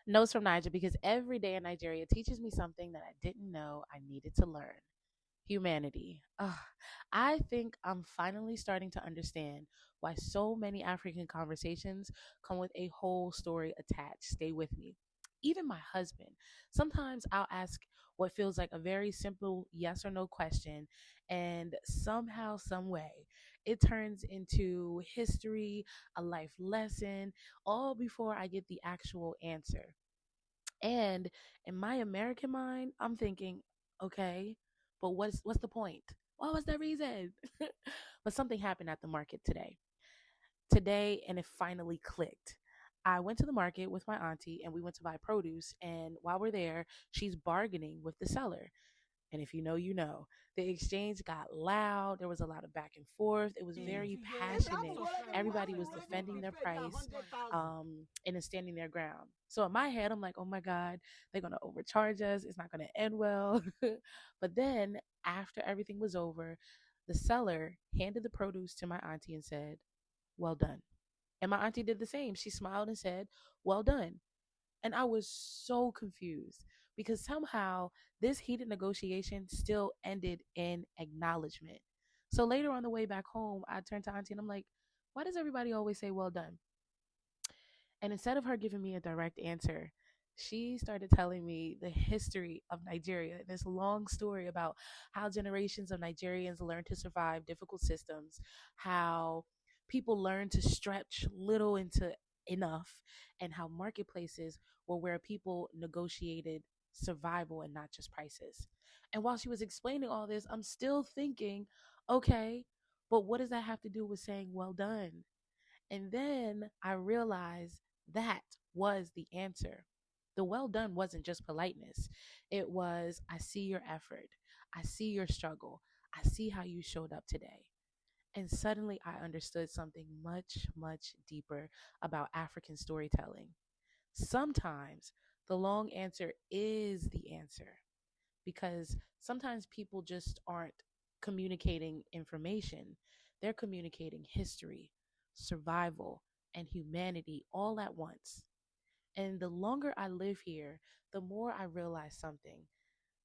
Notes from Naija, because every day in Nigeria teaches me something that I didn't know I needed to learn. Humanity. Ugh, I think I'm finally starting to understand why so many African conversations come with a whole story attached. Stay with me. Even my husband. Sometimes I'll ask what feels like a very simple yes or no question, and somehow, some way, it turns into history, a life lesson, all before I get the actual answer. And in my American mind, I'm thinking, okay, but what's the point? What was the reason? But something happened at the market today, and it finally clicked. I went to the market with my auntie and we went to buy produce, and while we're there, she's bargaining with the seller. And if you know, you know. The exchange got loud. There was a lot of back and forth. It was very passionate. Everybody was defending their price, and then standing their ground. So in my head, I'm like, oh my God, they're going to overcharge us. It's not going to end well. But then after everything was over, the seller handed the produce to my auntie and said, well done. And my auntie did the same. She smiled and said, well done. And I was so confused because somehow this heated negotiation still ended in acknowledgement. So later on the way back home, I turned to Auntie and I'm like, why does everybody always say well done? And instead of her giving me a direct answer, she started telling me the history of Nigeria, this long story about how generations of Nigerians learned to survive difficult systems, how people learned to stretch little into enough, and how marketplaces were where people negotiated survival and not just prices. And while she was explaining all this, I'm still thinking, okay, but what does that have to do with saying well done? And then I realized that was the answer. The well done wasn't just politeness, it was, I see your effort, I see your struggle, I see how you showed up today. And suddenly I understood something much, much deeper about African storytelling. Sometimes the long answer is the answer because sometimes people just aren't communicating information, they're communicating history, survival, and humanity all at once. And the longer I live here, the more I realize something.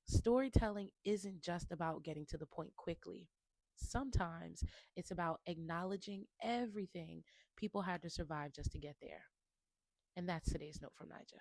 Storytelling isn't just about getting to the point quickly. Sometimes it's about acknowledging everything people had to survive just to get there. And that's today's note from Nigel.